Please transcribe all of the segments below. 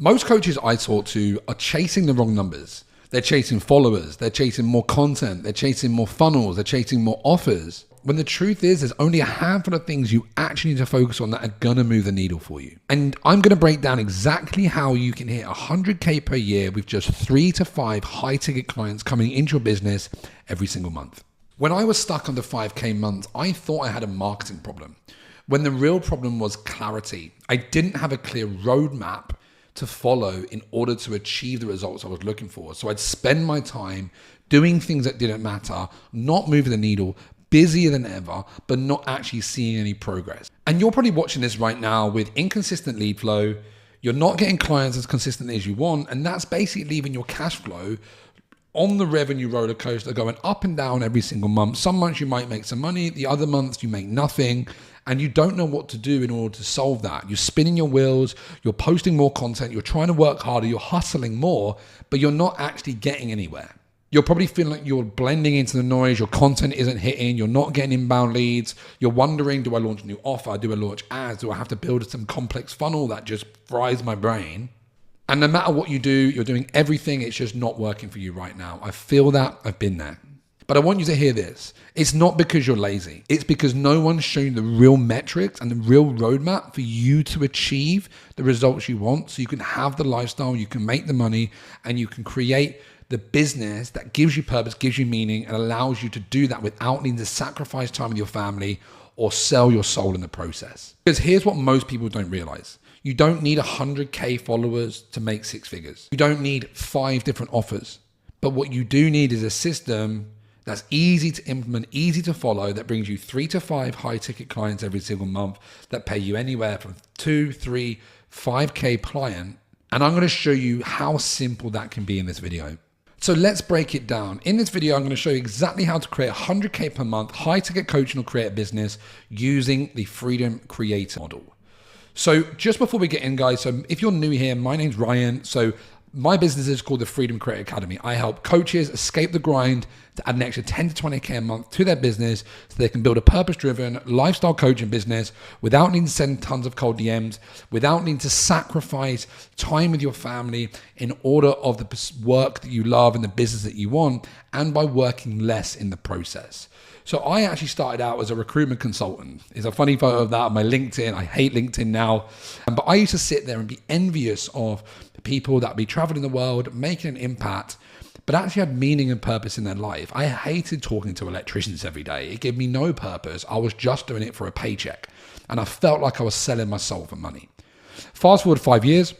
Most coaches I talk to are chasing the wrong numbers. They're chasing followers, they're chasing more content, they're chasing more funnels, they're chasing more offers. When the truth is, there's only a handful of things you actually need to focus on that are gonna move the needle for you. And I'm gonna break down exactly how you can hit 100K per year with just 3 to 5 high ticket clients coming into your business every single month. When I was stuck under 5K months, I thought I had a marketing problem, when the real problem was clarity. I didn't have a clear roadmap to follow in order to achieve the results I was looking for. So I'd spend my time doing things that didn't matter, not moving the needle, busier than ever, but not actually seeing any progress. And you're probably watching this right now with inconsistent lead flow. You're not getting clients as consistently as you want, and that's basically leaving your cash flow on the revenue roller coaster, going up and down every single month. Some months you might make some money, the other months you make nothing, and you don't know what to do in order to solve that. You're spinning your wheels, you're posting more content, you're trying to work harder, you're hustling more, but you're not actually getting anywhere. You're probably feeling like you're blending into the noise, your content isn't hitting, you're not getting inbound leads, you're wondering, do I launch a new offer, do I launch ads, do I have to build some complex funnel that just fries my brain? And no matter what you do, you're doing everything, it's just not working for you right now. I feel that, I've been there. But I want you to hear this. It's not because you're lazy. It's because no one's shown you the real metrics and the real roadmap for you to achieve the results you want, so you can have the lifestyle, you can make the money, and you can create the business that gives you purpose, gives you meaning, and allows you to do that without needing to sacrifice time with your family or sell your soul in the process. Because here's what most people don't realize. You don't need 100K followers to make 6 figures. You don't need 5 different offers. But what you do need is a system that's easy to implement, easy to follow, that brings you 3 to 5 high ticket clients every single month that pay you anywhere from 2, 3, 5K client. And I'm going to show you how simple that can be in this video. So let's break it down. In this video, I'm going to show you exactly how to create 100K per month high ticket coaching or create a business using the Freedom Creator model. So just before we get in, guys, so if you're new here, my name's Ryan. So my business is called the Freedom Creator Academy. I help coaches escape the grind to add an extra 10 to 20K a month to their business so they can build a purpose-driven lifestyle coaching business without needing to send tons of cold DMs, without needing to sacrifice time with your family in order of the work that you love and the business that you want, and by working less in the process. So I actually started out as a recruitment consultant. There's a funny photo of that on my LinkedIn. I hate LinkedIn now. But I used to sit there and be envious of the people that would be traveling the world, making an impact, but actually had meaning and purpose in their life. I hated talking to electricians every day. It gave me no purpose. I was just doing it for a paycheck. And I felt like I was selling my soul for money. Fast forward 5 years.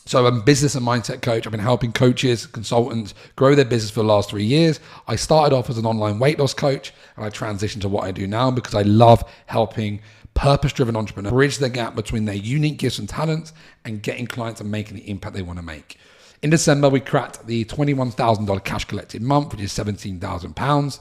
So I'm a business and mindset coach. I've been helping coaches, consultants grow their business for the last 3 years. I started off as an online weight loss coach, and I transitioned to what I do now because I love helping purpose-driven entrepreneurs bridge the gap between their unique gifts and talents and getting clients and making the impact they want to make. In December, we cracked the $21,000 cash collected month, which is £17,000.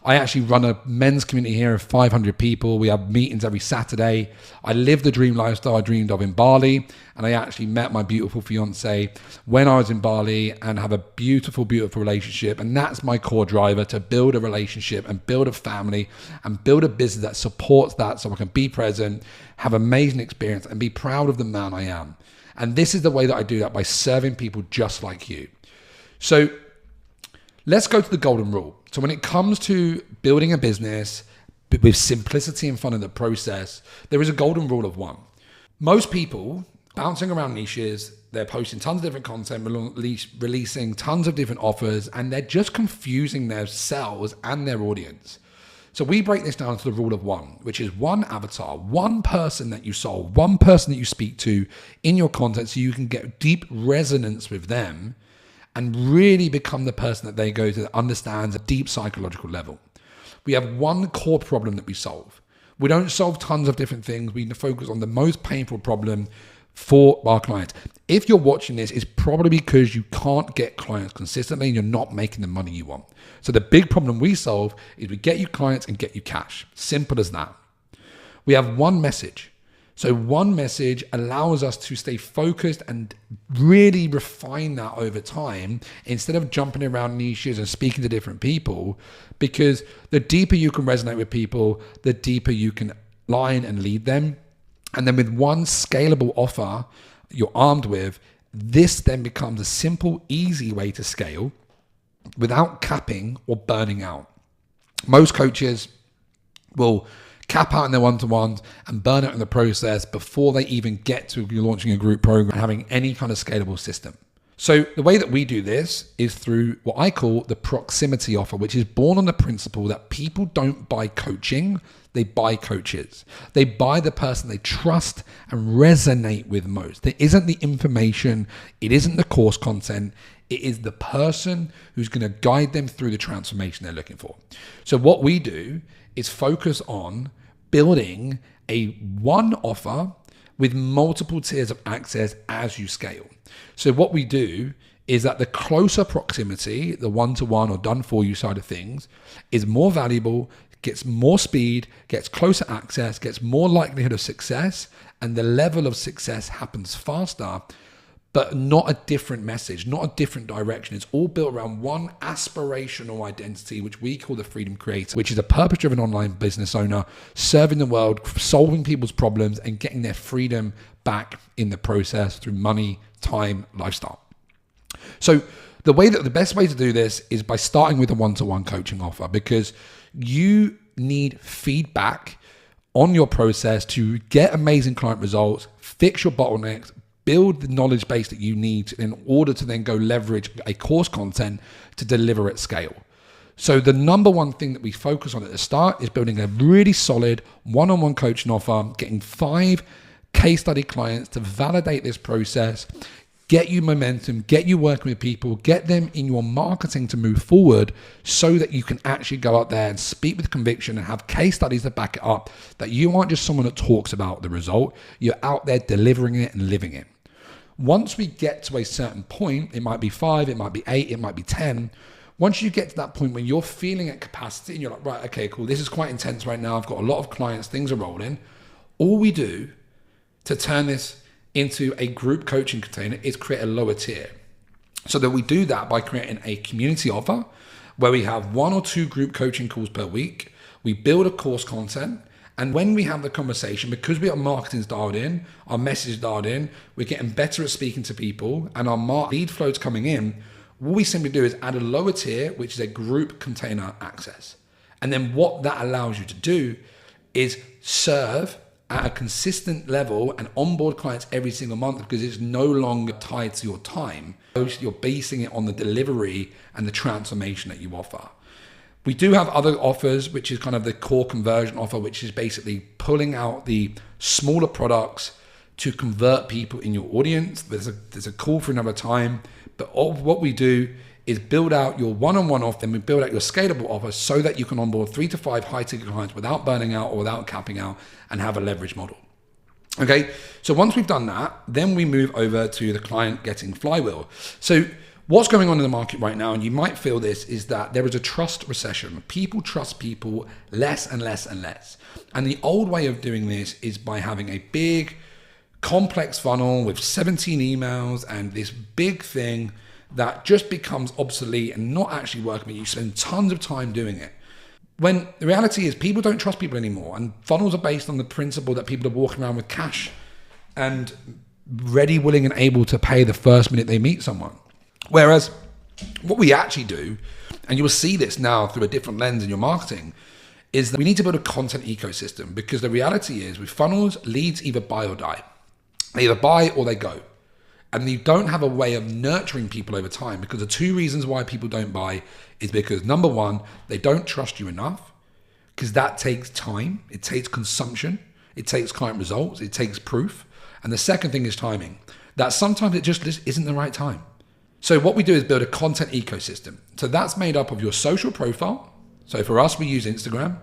I actually run a men's community here of 500 people. We have meetings every Saturday. I live the dream lifestyle I dreamed of in Bali. And I actually met my beautiful fiance when I was in Bali and have a beautiful, beautiful relationship. And that's my core driver, to build a relationship and build a family and build a business that supports that, so I can be present, have amazing experience, and be proud of the man I am. And this is the way that I do that, by serving people just like you. So let's go to the golden rule. So when it comes to building a business with simplicity and fun in the process, there is a golden rule of 1. Most people bouncing around niches, they're posting tons of different content, releasing tons of different offers, and they're just confusing their sales and their audience. So we break this down to the rule of 1, which is 1 avatar, 1 person that you solve, 1 person that you speak to in your content, so you can get deep resonance with them and really become the person that they go to that understands a deep psychological level. We have 1 core problem that we solve. We don't solve tons of different things. We focus on the most painful problem for our clients. If you're watching this, it's probably because you can't get clients consistently and you're not making the money you want. So the big problem we solve is we get you clients and get you cash. Simple as that. We have 1 message. So 1 message allows us to stay focused and really refine that over time, instead of jumping around niches and speaking to different people, because the deeper you can resonate with people, the deeper you can line and lead them. And then with 1 scalable offer you're armed with, This then becomes a simple, easy way to scale without capping or burning out. Most coaches will cap out in their one-to-ones and burn out in the process before they even get to launching a group program and having any kind of scalable system. So the way that we do this is through what I call the proximity offer, which is born on the principle that people don't buy coaching, they buy coaches. They buy the person they trust and resonate with most. There isn't the information, it isn't the course content, it is the person who's going to guide them through the transformation they're looking for. So what we do is focus on building a one offer with multiple tiers of access as you scale. So what we do is that the closer proximity, the one-to-one or done-for-you side of things, is more valuable, gets more speed, gets closer access, gets more likelihood of success, and the level of success happens faster, but not a different message, not a different direction. It's all built around one aspirational identity, which we call the Freedom Creator, which is a purpose-driven online business owner serving the world, solving people's problems, and getting their freedom back in the process through money, time, lifestyle. So the best way to do this is by starting with a one-to-one coaching offer, because you need feedback on your process to get amazing client results, fix your bottlenecks, build the knowledge base that you need in order to then go leverage a course content to deliver at scale. So the number one thing that we focus on at the start is building a really solid one-on-one coaching offer, getting 5 case study clients to validate this process, get you momentum, get you working with people, get them in your marketing to move forward so that you can actually go out there and speak with conviction and have case studies to back it up, that you aren't just someone that talks about the result, you're out there delivering it and living it. Once we get to a certain point, it might be 5, it might be 8, it might be 10. Once you get to that point when you're feeling at capacity and you're like, right, okay, cool, this is quite intense right now, I've got a lot of clients, things are rolling. All we do to turn this into a group coaching container is create a lower tier. So that we do that by creating a community offer where we have 1 or 2 group coaching calls per week. We build a course content. And when we have the conversation, because we are marketing's dialed in, our message is dialed in, we're getting better at speaking to people and our lead flow's coming in, what we simply do is add a lower tier, which is a group container access. And then what that allows you to do is serve at a consistent level and onboard clients every single month, because it's no longer tied to your time. You're basing it on the delivery and the transformation that you offer. We do have other offers, which is kind of the core conversion offer, which is basically pulling out the smaller products to convert people in your audience. There's a call for another time, but what we do is build out your one-on-one offer, then we build out your scalable offer so that you can onboard 3 to 5 high-ticket clients without burning out or without capping out and have a leverage model. Okay, so once we've done that, then we move over to the client getting Flywheel. So what's going on in the market right now, and you might feel this, is that there is a trust recession. People trust people less and less and less. And the old way of doing this is by having a big, complex funnel with 17 emails and this big thing that just becomes obsolete and not actually working. You spend tons of time doing it. When the reality is people don't trust people anymore, and funnels are based on the principle that people are walking around with cash and ready, willing, and able to pay the first minute they meet someone. Whereas what we actually do, and you will see this now through a different lens in your marketing, is that we need to build a content ecosystem, because the reality is with funnels, leads either buy or die. They either buy or they go. And you don't have a way of nurturing people over time, because the 2 reasons why people don't buy is because, number 1, they don't trust you enough, because that takes time, it takes consumption, it takes client results, it takes proof. And the second thing is timing, that sometimes it just isn't the right time. So what we do is build a content ecosystem. So that's made up of your social profile. So for us, we use Instagram,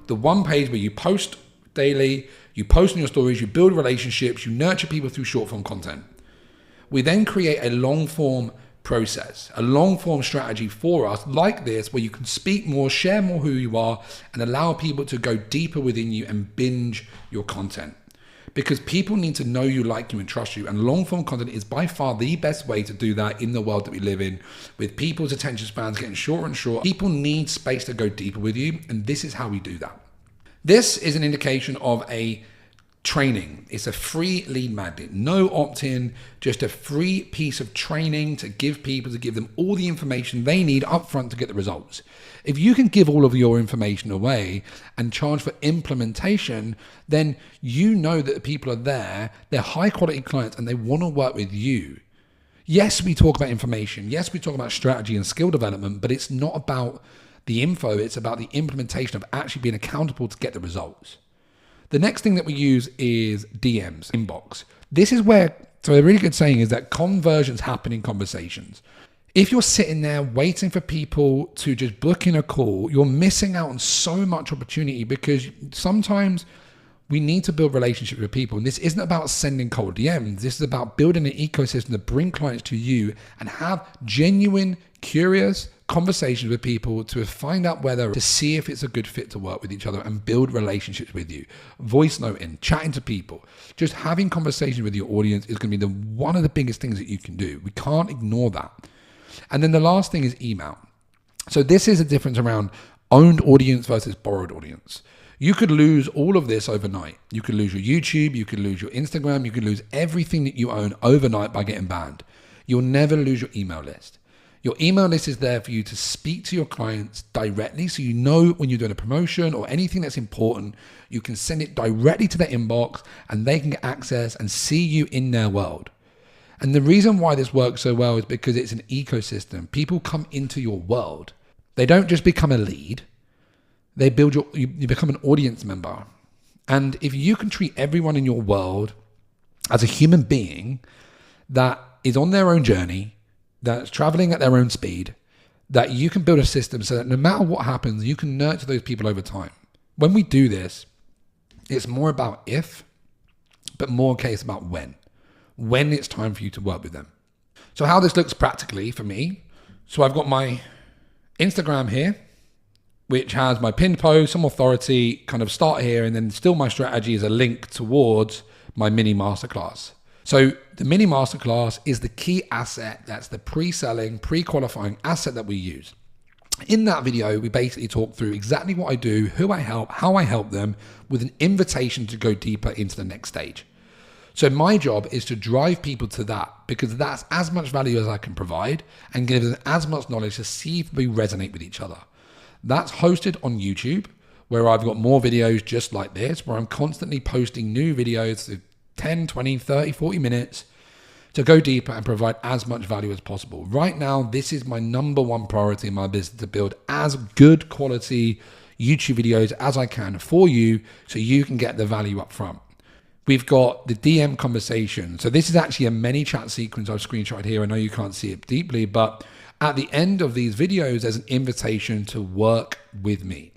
the one page where you post daily, you post on your stories, you build relationships, you nurture people through short form content. We then create a long form process, a long form strategy for us like this, where you can speak more, share more who you are, and allow people to go deeper within you and binge your content. Because people need to know you, like you, and trust you. And long form content is by far the best way to do that in the world that we live in, with people's attention spans getting shorter and shorter. People need space to go deeper with you, and this is how we do that. This is an indication of a training. It's a free lead magnet, no opt-in, just a free piece of training to give people, to give them all the information they need up front to get the results. If you can give all of your information away and charge for implementation, then you know that the people are there, they're high quality clients and they want to work with you. Yes, we talk about information. Yes, we talk about strategy and skill development, but it's not about the info. It's about the implementation of actually being accountable to get the results. The next thing that we use is DMs, inbox. This is where, so a really good saying is that conversions happen in conversations. If you're sitting there waiting for people to just book in a call, you're missing out on so much opportunity, because sometimes we need to build relationships with people. And this isn't about sending cold DMs. This is about building an ecosystem to bring clients to you and have genuine, curious conversations with people to find out whether, to see if it's a good fit to work with each other and build relationships with you. Voice noting, chatting to people, just having conversations with your audience is going to be one of the biggest things that you can do. We can't ignore that. And then the last thing is email. So this is a difference around owned audience versus borrowed audience. You could lose all of this overnight. You could lose your YouTube, you could lose your Instagram, you could lose everything that you own overnight by getting banned. You'll never lose your email list. Your email list is there for you to speak to your clients directly, so you know when you're doing a promotion or anything that's important, you can send it directly to their inbox and they can get access and see you in their world. And the reason why this works so well is because it's an ecosystem. People come into your world. They don't just become a lead. They build you become an audience member. And if you can treat everyone in your world as a human being that is on their own journey, that's traveling at their own speed, that you can build a system so that no matter what happens, you can nurture those people over time. When we do this, it's more about if, but more case about when it's time for you to work with them. So how this looks practically for me. So I've got my Instagram here, which has my pinned post, some authority, kind of start here, and then still my strategy is a link towards my mini masterclass. So the mini masterclass is the key asset. That's the pre-selling, pre-qualifying asset that we use. In that video, we basically talk through exactly what I do, who I help, how I help them, with an invitation to go deeper into the next stage. So my job is to drive people to that, because that's as much value as I can provide and give them as much knowledge to see if we resonate with each other. That's hosted on YouTube, where I've got more videos just like this, where I'm constantly posting new videos of 10, 20, 30, 40 minutes to go deeper and provide as much value as possible. Right now, this is my number one priority in my business, to build as good quality YouTube videos as I can for you so you can get the value up front. We've got the DM conversation. So this is actually a many chat sequence I've screenshotted here. I know you can't see it deeply, but at the end of these videos, there's an invitation to work with me.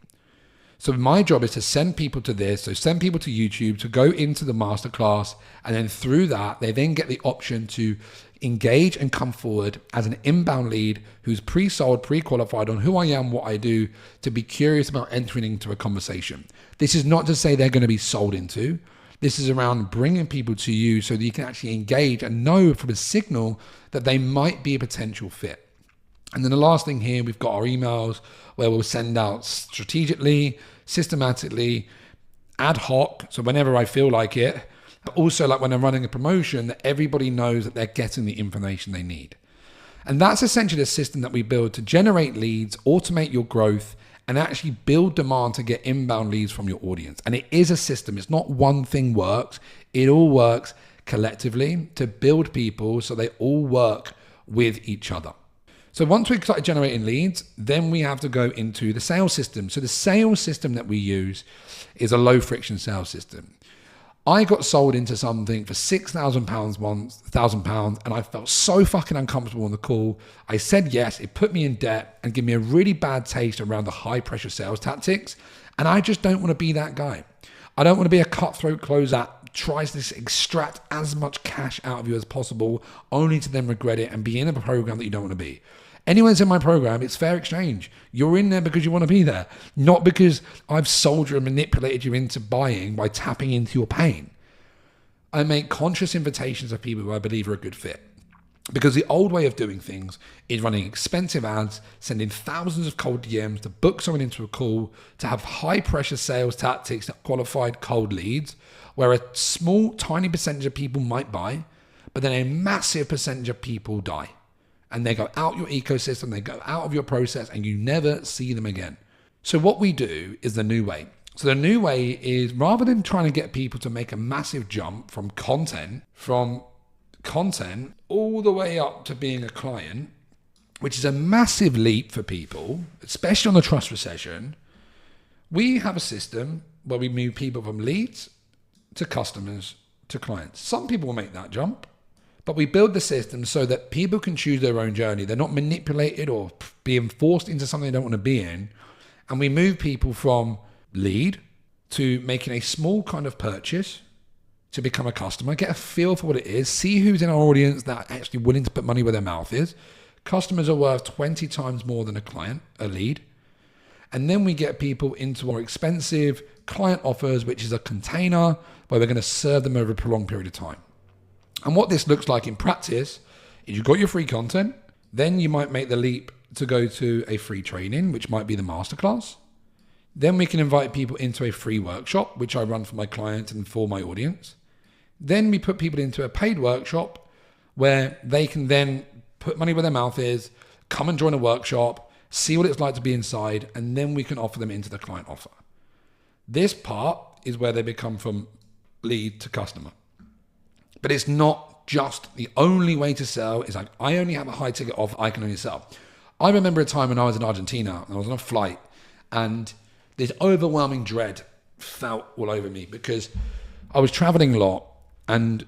So my job is to send people to this. So send people to YouTube to go into the masterclass. And then through that, they then get the option to engage and come forward as an inbound lead who's pre-sold, pre-qualified on who I am, what I do, to be curious about entering into a conversation. This is not to say they're going to be sold into. This is around bringing people to you so that you can actually engage and know from a signal that they might be a potential fit. And then the last thing here, we've got our emails where we'll send out strategically, systematically, ad hoc. So whenever I feel like it, but also like when I'm running a promotion, that everybody knows that they're getting the information they need. And that's essentially a system that we build to generate leads, automate your growth, and actually build demand to get inbound leads from your audience. And it is a system. It's not one thing works. It all works collectively to build people so they all work with each other. So once we've started generating leads, then we have to go into the sales system. So the sales system that we use is a low friction sales system. I got sold into something for £6,000 once, £1,000, and I felt so fucking uncomfortable on the call. I said yes, it put me in debt and gave me a really bad taste around the high pressure sales tactics. And I just don't want to be that guy. I don't want to be a cutthroat closer that tries to extract as much cash out of you as possible, only to then regret it and be in a program that you don't want to be. Anyone's in my program, it's fair exchange. You're in there because you want to be there, not because I've sold you and manipulated you into buying by tapping into your pain. I make conscious invitations of people who I believe are a good fit. Because the old way of doing things is running expensive ads, sending thousands of cold DMs to book someone into a call, to have high pressure sales tactics that qualified cold leads, where a small, tiny percentage of people might buy, but then a massive percentage of people die. And they go out your ecosystem, they go out of your process, and you never see them again. So what we do is the new way. So the new way is, rather than trying to get people to make a massive jump from content all the way up to being a client, which is a massive leap for people, especially on the trust recession, we have a system where we move people from leads to customers to clients. Some people will make that jump, but we build the system so that people can choose their own journey. They're not manipulated or being forced into something they don't want to be in. And we move people from lead to making a small kind of purchase to become a customer, get a feel for what it is, see who's in our audience that are actually willing to put money where their mouth is. Customers are worth 20 times more than a lead. And then we get people into our expensive client offers, which is a container where we're going to serve them over a prolonged period of time. And what this looks like in practice is you've got your free content, then you might make the leap to go to a free training, which might be the masterclass. Then we can invite people into a free workshop, which I run for my clients and for my audience. Then we put people into a paid workshop where they can then put money where their mouth is, come and join a workshop, see what it's like to be inside, and then we can offer them into the client offer. This part is where they become from lead to customer. But it's not just the only way to sell. It's like, I only have a high ticket offer, I can only sell. I remember a time when I was in Argentina and I was on a flight and this overwhelming dread felt all over me because I was traveling a lot and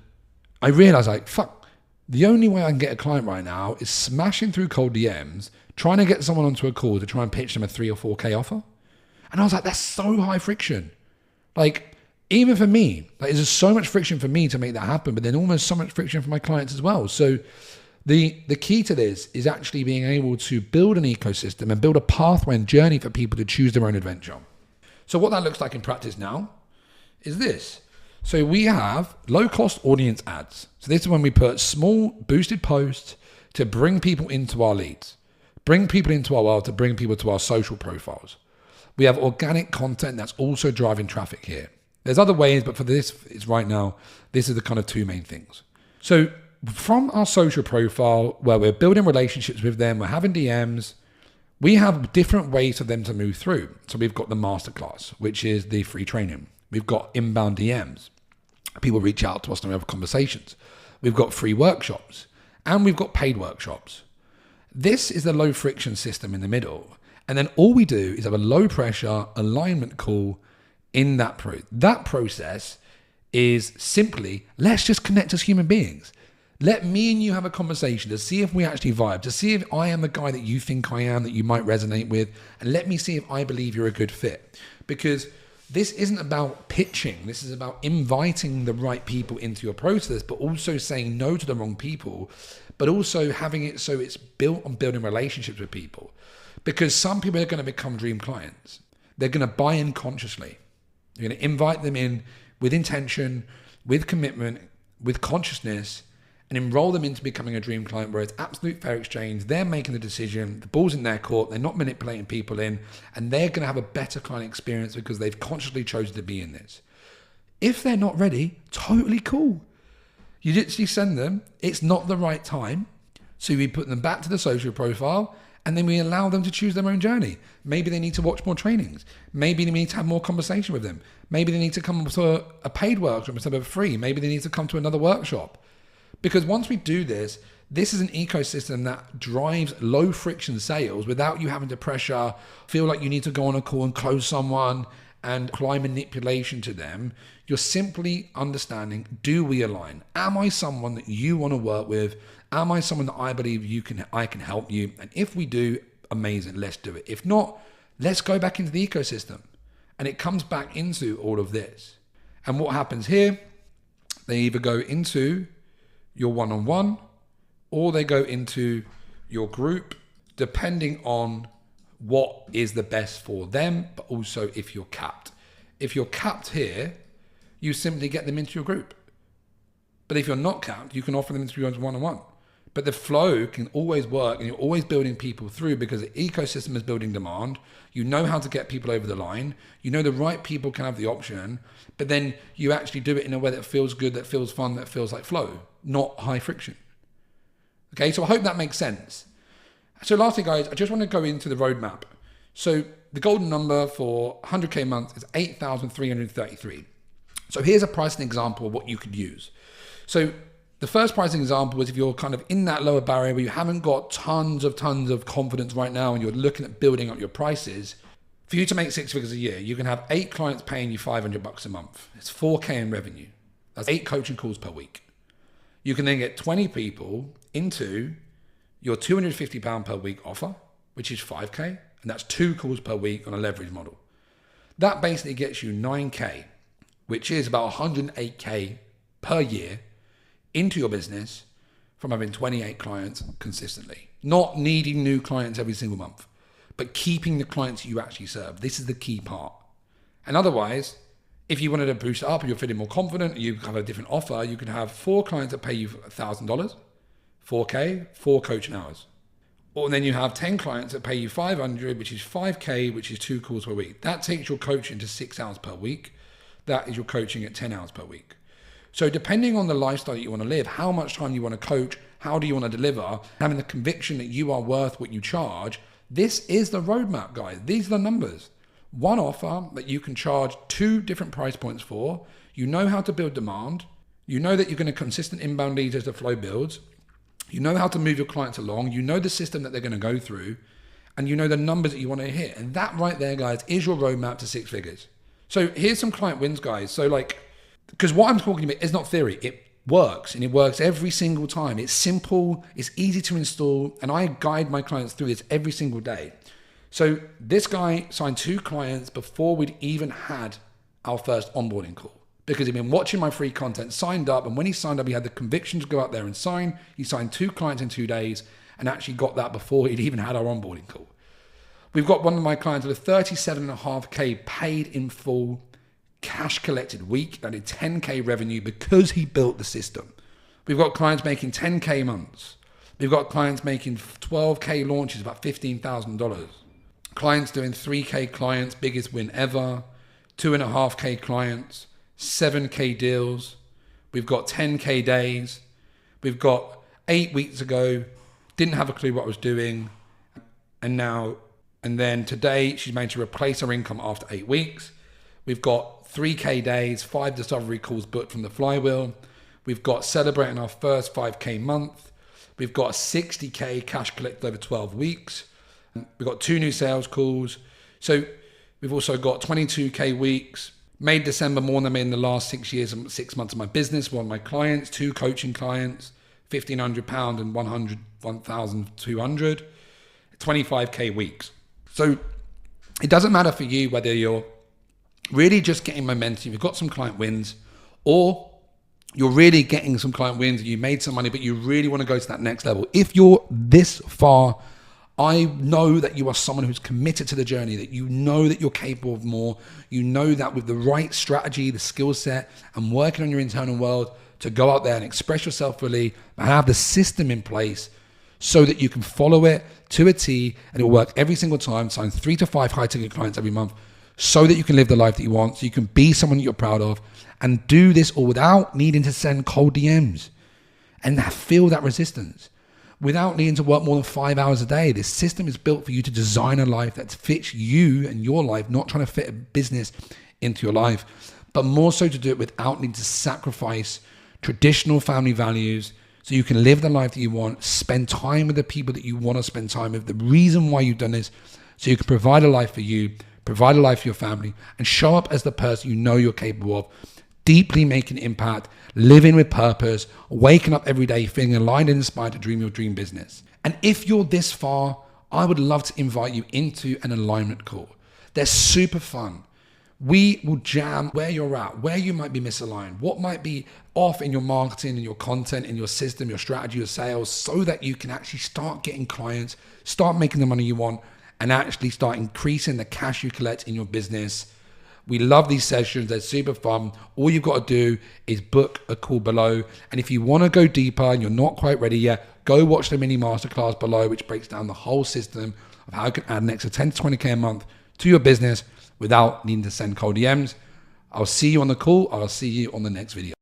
I realized fuck, the only way I can get a client right now is smashing through cold DMs, trying to get someone onto a call to try and pitch them a 3 or 4K offer. And I was like, that's so high friction. Even for me, there's just so much friction for me to make that happen, but then almost so much friction for my clients as well. So the key to this is actually being able to build an ecosystem and build a pathway and journey for people to choose their own adventure. So what that looks like in practice now is this. So we have low-cost audience ads. So this is when we put small boosted posts to bring people into our leads, bring people into our world, to bring people to our social profiles. We have organic content that's also driving traffic here. There's other ways, but for this, it's right now, this is the kind of two main things. So from our social profile, where we're building relationships with them, we're having DMs, we have different ways for them to move through. So we've got the masterclass, which is the free training. We've got inbound DMs. People reach out to us and we have conversations. We've got free workshops and we've got paid workshops. This is the low friction system in the middle. And then all we do is have a low pressure alignment call in that process is simply, let's just connect as human beings. Let me and you have a conversation to see if we actually vibe, to see if I am the guy that you think I am, that you might resonate with, and let me see if I believe you're a good fit. Because this isn't about pitching. This is about inviting the right people into your process, but also saying no to the wrong people, but also having it so it's built on building relationships with people. Because some people are going to become dream clients. They're going to buy in consciously. You're going to invite them in with intention, with commitment, with consciousness, and enroll them into becoming a dream client where it's absolute fair exchange. They're making the decision, the ball's in their court, they're not manipulating people in, and they're going to have a better client experience because they've consciously chosen to be in this. If they're not ready, totally cool. You literally send them, it's not the right time, so we put them back to the social profile, and then we allow them to choose their own journey. Maybe they need to watch more trainings. Maybe they need to have more conversation with them. Maybe they need to come to a paid workshop instead of a free. Maybe they need to come to another workshop. Because once we do this, this is an ecosystem that drives low friction sales without you having to pressure, feel like you need to go on a call and close someone and apply manipulation to them. You're simply understanding, do we align? Am I someone that you want to work with? Am I someone that I believe I can help you? And if we do, amazing, let's do it. If not, let's go back into the ecosystem. And it comes back into all of this. And what happens here, they either go into your one-on-one or they go into your group, depending on what is the best for them, but also if you're capped. If you're capped here, you simply get them into your group. But if you're not capped, you can offer them into your one-on-one. But the flow can always work, and you're always building people through because the ecosystem is building demand. You know how to get people over the line. You know the right people can have the option, but then you actually do it in a way that feels good, that feels fun, that feels like flow, not high friction. Okay, so I hope that makes sense. So lastly, guys, I just want to go into the roadmap. So the golden number for 100K a month is 8,333. So here's a pricing example of what you could use. So the first pricing example is if you're kind of in that lower barrier where you haven't got tons of confidence right now and you're looking at building up your prices. For you to make 6 figures a year, you can have 8 clients paying you $500 a month. It's 4K in revenue. That's 8 coaching calls per week. You can then get 20 people into your £250 per week offer, which is 5K, and that's 2 calls per week on a leverage model. That basically gets you 9K, which is about 108K per year into your business from having 28 clients consistently. Not needing new clients every single month, but keeping the clients you actually serve. This is the key part. And otherwise, if you wanted to boost it up and you're feeling more confident, you have a different offer, you could have 4 clients that pay you $1,000, 4K, 4 coaching hours. Or then you have 10 clients that pay you 500, which is 5K, which is 2 calls per week. That takes your coaching to 6 hours per week. That is your coaching at 10 hours per week. So depending on the lifestyle that you want to live, how much time you want to coach, how do you want to deliver, having the conviction that you are worth what you charge, this is the roadmap, guys. These are the numbers. One offer that you can charge 2 different price points for. You know how to build demand. You know that you're going to consistent inbound leads as the flow builds. You know how to move your clients along. You know the system that they're going to go through. And you know the numbers that you want to hit. And that right there, guys, is your roadmap to 6 figures. So here's some client wins, guys. So because what I'm talking about is not theory. It works, and it works every single time. It's simple, it's easy to install, and I guide my clients through this every single day. So this guy signed 2 clients before we'd even had our first onboarding call, because he'd been watching my free content, signed up, and when he signed up, he had the conviction to go out there and sign. He signed 2 clients in 2 days and actually got that before he'd even had our onboarding call. We've got one of my clients with a 37.5K paid in full cash collected week. That is 10K revenue because he built the system. We've got clients making 10K months. We've got clients making 12K launches, about $15,000. Clients doing 3K clients, biggest win ever. 2.5K clients, 7K deals. We've got 10K days. We've got 8 weeks ago, didn't have a clue what I was doing. And then today, she's managed to replace her income after 8 weeks. We've got 3K days, 5 discovery calls booked from the Flywheel. We've got celebrating our first 5K month. We've got 60K cash collected over 12 weeks. We've got 2 new sales calls. So we've also got 22K weeks. Made December more than I made in the last 6 years and 6 months of my business. One of my clients, 2 coaching clients, £1,500 and 1,200. 25K weeks. So it doesn't matter for you whether you're really just getting momentum, you've got some client wins, or you're really getting some client wins and you made some money, but you really want to go to that next level. If you're this far, I know that you are someone who's committed to the journey, that you know that you're capable of more. You know that with the right strategy, the skill set, and working on your internal world to go out there and express yourself fully and have the system in place so that you can follow it to a T and it will work every single time, sign 3 to 5 high ticket clients every month so that you can live the life that you want, so you can be someone that you're proud of and do this all without needing to send cold DMs and feel that resistance, without needing to work more than 5 hours a day. This system is built for you to design a life that fits you and your life, not trying to fit a business into your life, but more so to do it without needing to sacrifice traditional family values, so you can live the life that you want, spend time with the people that you want to spend time with. The reason why you've done this, so you can provide a life for you, provide a life for your family, and show up as the person you know you're capable of, deeply making impact, living with purpose, waking up every day feeling aligned and inspired to dream your dream business. And if you're this far, I would love to invite you into an alignment call. They're super fun. We will jam where you're at, where you might be misaligned, what might be off in your marketing, in your content, in your system, your strategy, your sales, so that you can actually start getting clients, start making the money you want, and actually start increasing the cash you collect in your business We love these sessions. They're super fun. All you've got to do is book a call below. And if you want to go deeper and you're not quite ready yet, go watch the mini masterclass below, which breaks down the whole system of how you can add an extra 10 to 20K a month to your business without needing to send cold DMs. I'll see you on the call. I'll see you on the next video.